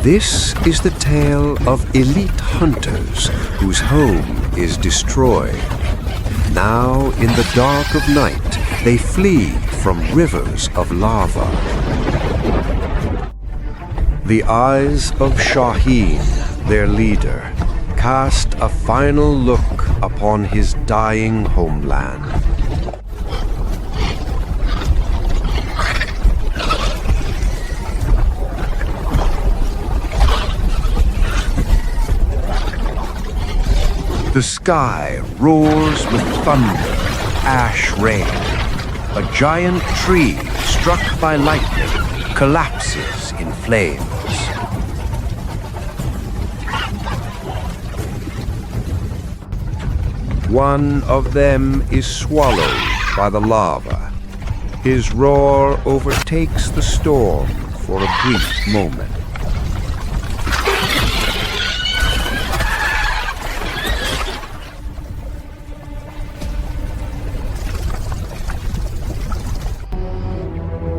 This is the tale of elite hunters whose home is destroyed. Now, in the dark of night, they flee from rivers of lava. The eyes of Shaheen, their leader, cast a final look upon his dying homeland. The sky roars with thunder, ash rain. A giant tree struck by lightning collapses in flames. One of them is swallowed by the lava. His roar overtakes the storm for a brief moment.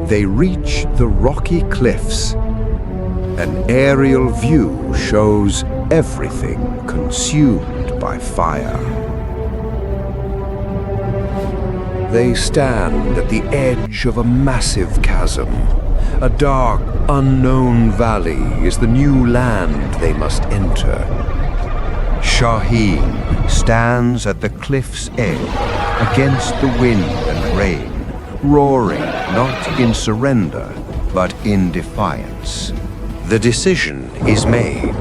They reach the rocky cliffs. An aerial view shows everything consumed by fire. They stand at the edge of a massive chasm. A dark, unknown valley is the new land they must enter. Shaheen stands at the cliff's edge against the wind and rain, roaring not in surrender, but in defiance. The decision is made.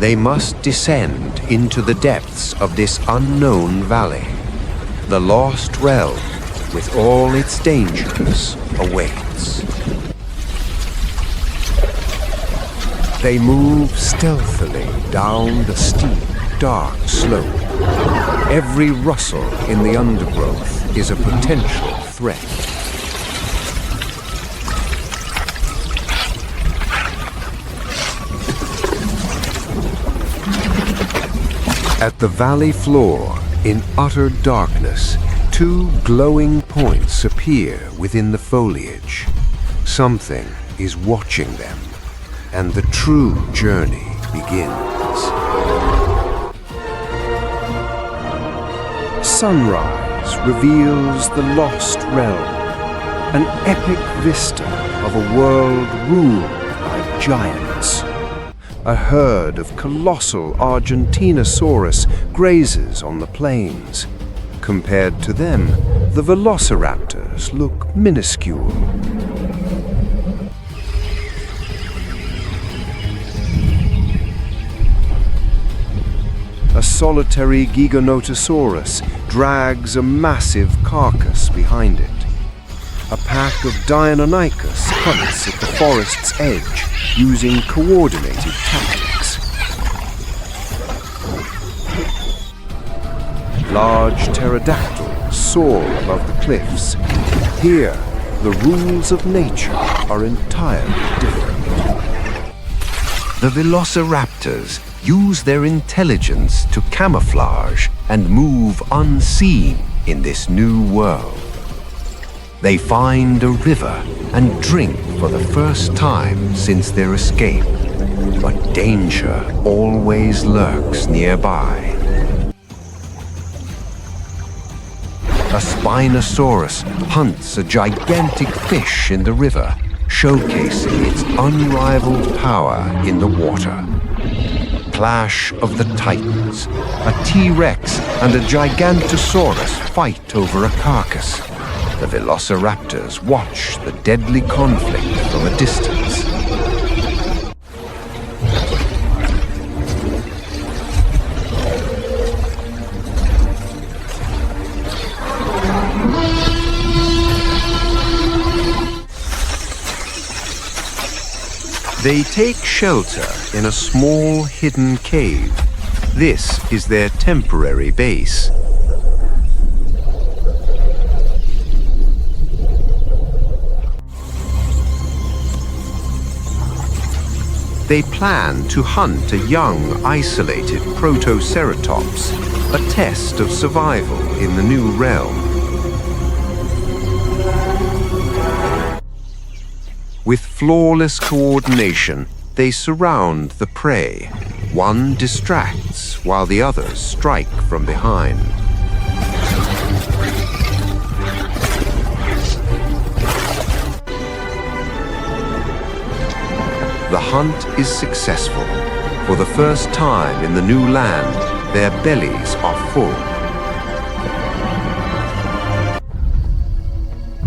They must descend into the depths of this unknown valley. The lost realm, with all its dangers, awaits. They move stealthily down the steep, dark slope. Every rustle in the undergrowth is a potential threat. At the valley floor, in utter darkness, two glowing points appear within the foliage. Something is watching them, and the true journey begins. Sunrise reveals the lost realm, an epic vista of a world ruled by giants. A herd of colossal Argentinosaurus grazes on the plains. Compared to them, the Velociraptors look minuscule. A solitary Giganotosaurus drags a massive carcass behind it. A pack of Deinonychus hunts at the forest's edge, using coordinated tactics. Large pterodactyls soar above the cliffs. Here, the rules of nature are entirely different. The Velociraptors use their intelligence to camouflage and move unseen in this new world. They find a river and drink for the first time since their escape, but danger always lurks nearby. A Spinosaurus hunts a gigantic fish in the river, showcasing its unrivaled power in the water. Clash of the Titans. A T-Rex and a Gigantosaurus fight over a carcass. The Velociraptors watch the deadly conflict from a distance. They take shelter in a small hidden cave. This is their temporary base. They plan to hunt a young, isolated Protoceratops, a test of survival in the new realm. With flawless coordination, They surround the prey. One distracts while the others strike from behind. The hunt is successful. For the first time in the new land, their bellies are full.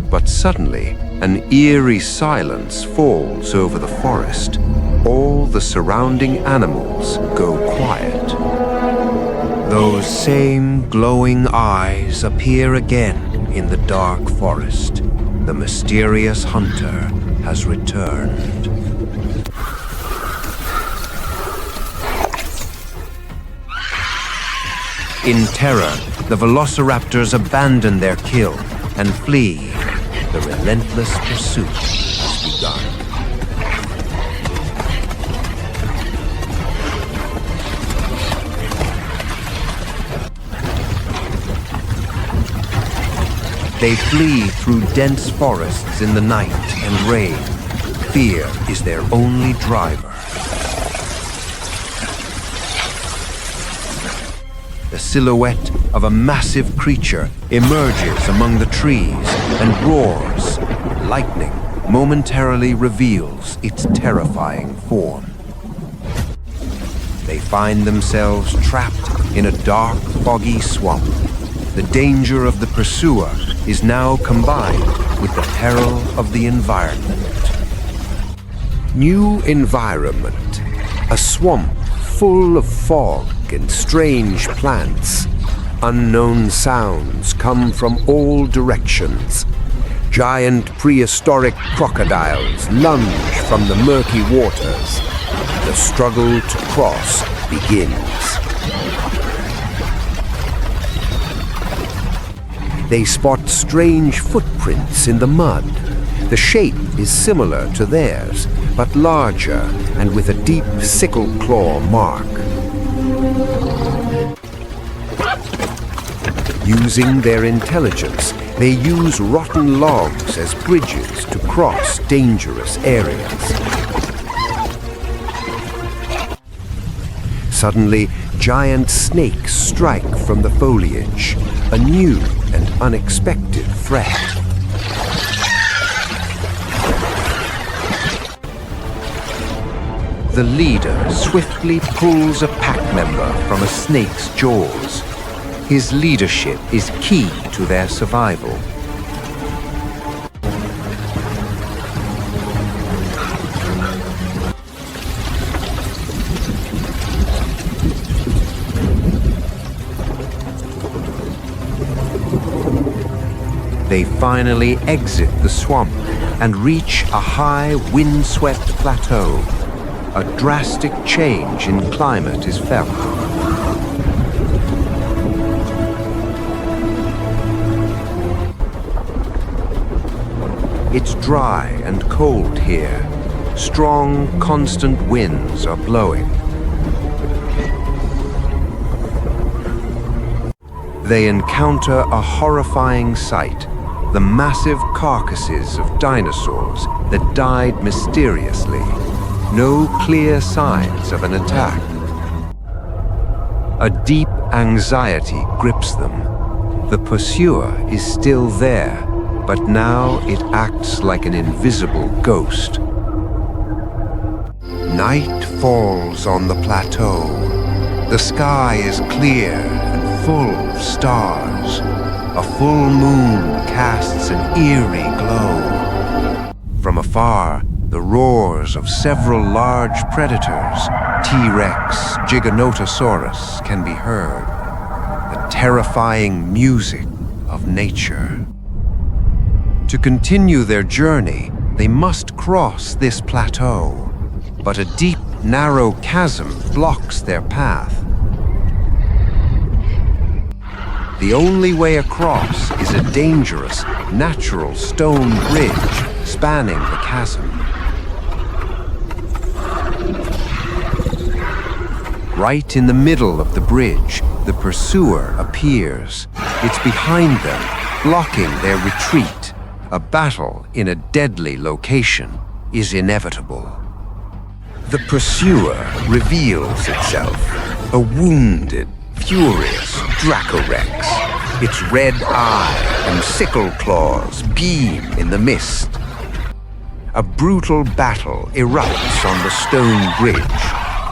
But suddenly, an eerie silence falls over the forest. All the surrounding animals go quiet. Those same glowing eyes appear again in the dark forest. The mysterious hunter has returned. In terror, the Velociraptors abandon their kill and flee. The relentless pursuit has begun. They flee through dense forests in the night and rain. Fear is their only driver. The silhouette of a massive creature emerges among the trees and roars. Lightning momentarily reveals its terrifying form. They find themselves trapped in a dark, foggy swamp. The danger of the pursuer is now combined with the peril of the environment. New environment. A swamp full of fog and strange plants. Unknown sounds come from all directions. Giant prehistoric crocodiles lunge from the murky waters. The struggle to cross begins. They spot strange footprints in the mud. The shape is similar to theirs, but larger and with a deep sickle claw mark. Using their intelligence, they use rotten logs as bridges to cross dangerous areas. Suddenly, giant snakes strike from the foliage, a new and unexpected threat. The leader swiftly pulls a pack member from a snake's jaws. His leadership is key to their survival. They finally exit the swamp and reach a high, wind-swept plateau. A drastic change in climate is felt. It's dry and cold here. Strong, constant winds are blowing. They encounter a horrifying sight. The massive carcasses of dinosaurs that died mysteriously. No clear signs of an attack. A deep anxiety grips them. The pursuer is still there, but now it acts like an invisible ghost. Night falls on the plateau. The sky is clear and full of stars. A full moon casts an eerie glow. From afar, the roars of several large predators, T-Rex, Giganotosaurus, can be heard. The terrifying music of nature. To continue their journey, they must cross this plateau. But a deep, narrow chasm blocks their path. The only way across is a dangerous, natural stone bridge spanning the chasm. Right in the middle of the bridge, the pursuer appears. It's behind them, blocking their retreat. A battle in a deadly location is inevitable. The pursuer reveals itself, a wounded, furious Dracorex. Its red eye and sickle claws beam in the mist. A brutal battle erupts on the stone bridge.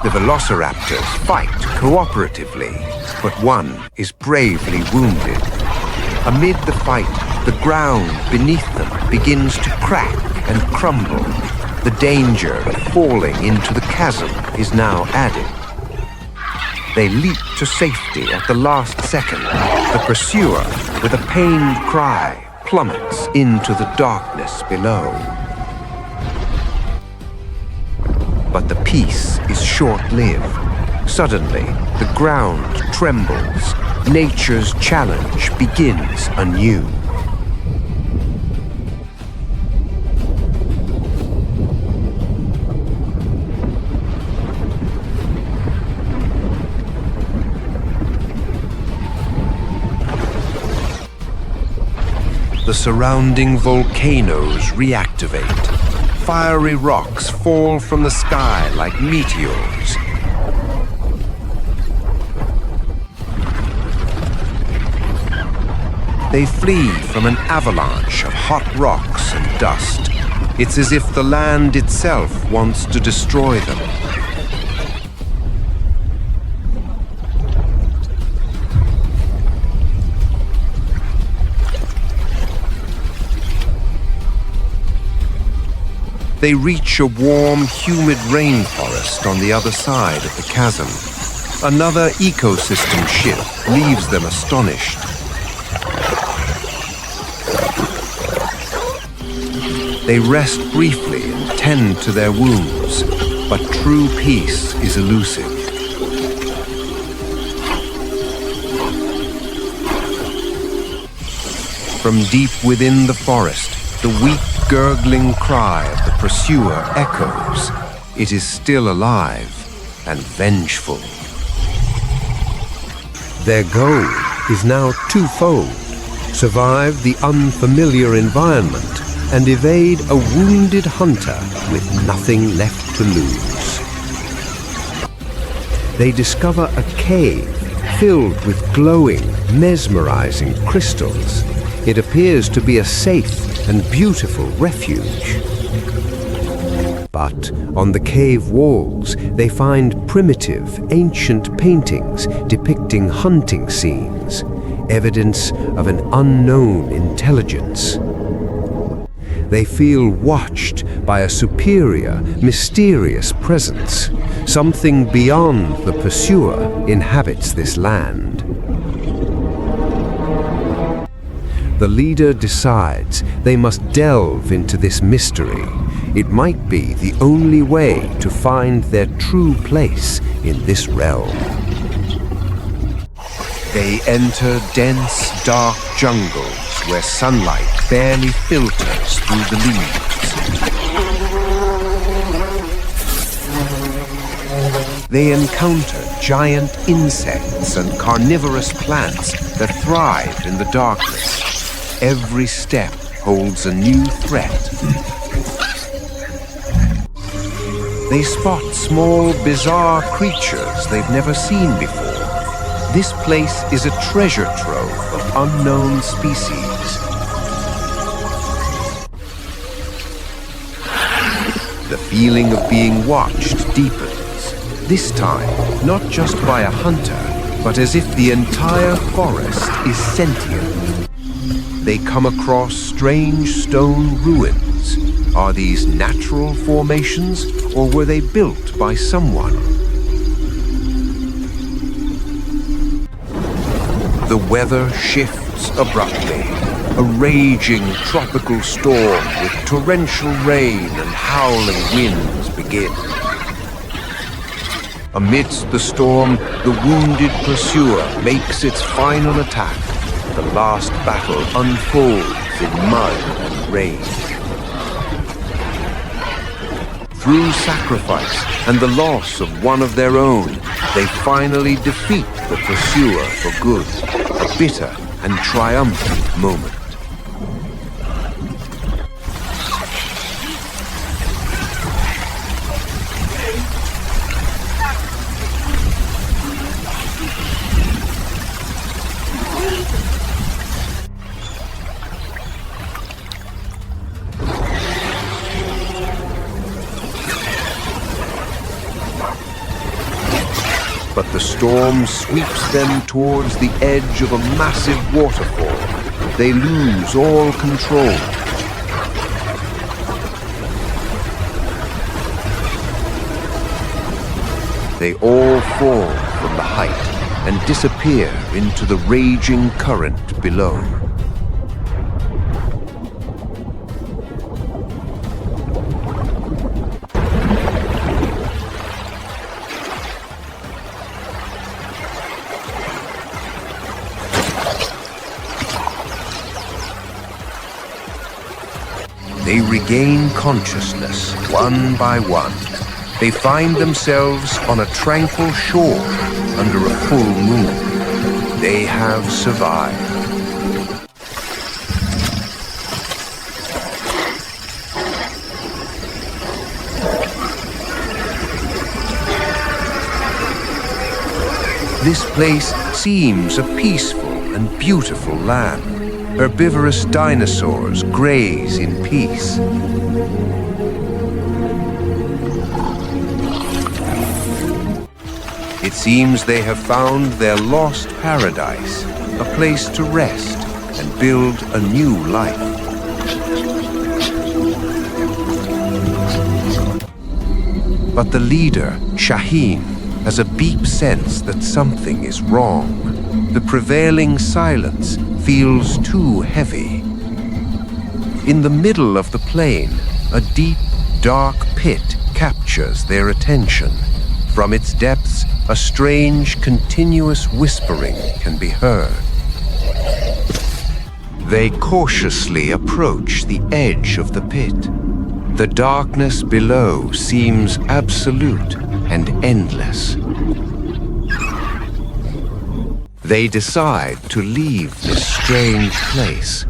The Velociraptors fight cooperatively, but one is gravely wounded. Amid the fight, the ground beneath them begins to crack and crumble. The danger of falling into the chasm is now added. They leap to safety at the last second. The pursuer, with a pained cry, plummets into the darkness below. But the peace is short-lived. Suddenly, the ground trembles. Nature's challenge begins anew. The surrounding volcanoes reactivate. Fiery rocks fall from the sky like meteors. They flee from an avalanche of hot rocks and dust. It's as if the land itself wants to destroy them. They reach a warm, humid rainforest on the other side of the chasm. Another ecosystem shift leaves them astonished. They rest briefly and tend to their wounds, but true peace is elusive. From deep within the forest, the weak, gurgling cry of the pursuer echoes. It is still alive and vengeful. Their goal is now twofold: survive the unfamiliar environment and evade a wounded hunter with nothing left to lose. They discover a cave filled with glowing, mesmerizing crystals. It appears to be a safe and beautiful refuge. But on the cave walls, they find primitive, ancient paintings depicting hunting scenes, evidence of an unknown intelligence. They feel watched by a superior, mysterious presence. Something beyond the pursuer inhabits this land. The leader decides they must delve into this mystery. It might be the only way to find their true place in this realm. They enter dense, dark jungles where sunlight barely filters through the leaves. They encounter giant insects and carnivorous plants that thrive in the darkness. Every step holds a new threat. They spot small, bizarre creatures they've never seen before. This place is a treasure trove of unknown species. The feeling of being watched deepens. This time, not just by a hunter, but as if the entire forest is sentient. They come across strange stone ruins. Are these natural formations, or were they built by someone? The weather shifts abruptly. A raging tropical storm with torrential rain and howling winds begin. Amidst the storm, the wounded pursuer makes its final attack. The last battle unfolds in mud and rain. Through sacrifice and the loss of one of their own, they finally defeat the pursuer for good. A bitter and triumphant moment. storm sweeps them towards the edge of a massive waterfall. They lose all control. They all fall from the height and disappear into the raging current below. They regain consciousness one by one. They find themselves on a tranquil shore under a full moon. They have survived. This place seems a peaceful and beautiful land. Herbivorous dinosaurs graze in peace. It seems they have found their lost paradise, a place to rest and build a new life. But the leader, Shaheen, has a deep sense that something is wrong. The prevailing silence feels too heavy. In the middle of the plain, a deep, dark pit captures their attention. From its depths, a strange, continuous whispering can be heard. They cautiously approach the edge of the pit. The darkness below seems absolute and endless. They decide to leave this strange place,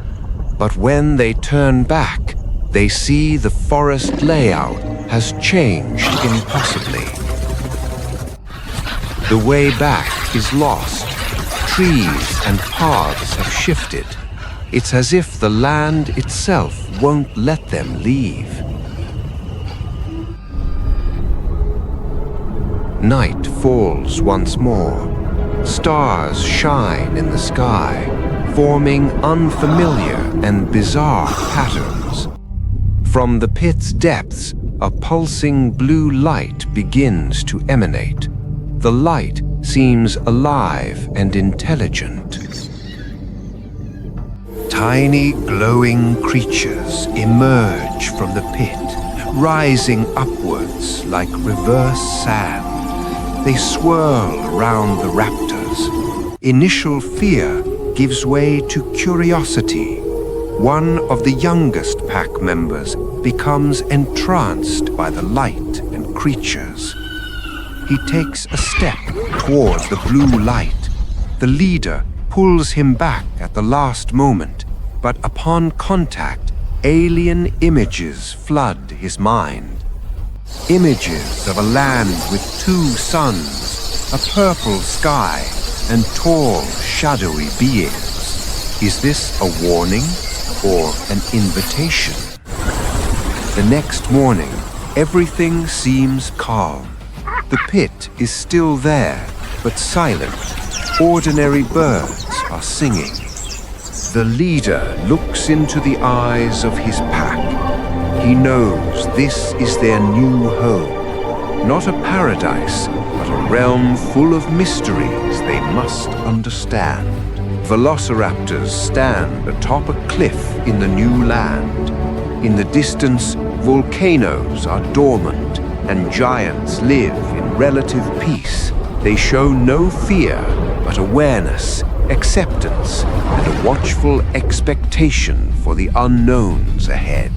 but when they turn back, they see the forest layout has changed impossibly. The way back is lost. Trees and paths have shifted. It's as if the land itself won't let them leave. Night falls once more. Stars shine in the sky, forming unfamiliar and bizarre patterns. From the pit's depths, a pulsing blue light begins to emanate. The light seems alive and intelligent. Tiny glowing creatures emerge from the pit, rising upwards like reverse sand. They swirl around the raptors. Initial fear gives way to curiosity. One of the youngest pack members becomes entranced by the light and creatures. He takes a step towards the blue light. The leader pulls him back at the last moment, but upon contact, alien images flood his mind. Images of a land with two suns, a purple sky, and tall, shadowy beings. Is this a warning or an invitation? The next morning, everything seems calm. The pit is still there, but silent. Ordinary birds are singing. The leader looks into the eyes of his pack. He knows this is their new home. Not a paradise, but a realm full of mysteries they must understand. Velociraptors stand atop a cliff in the new land. In the distance, volcanoes are dormant, and giants live in relative peace. They show no fear, but awareness, acceptance, and a watchful expectation for the unknowns ahead.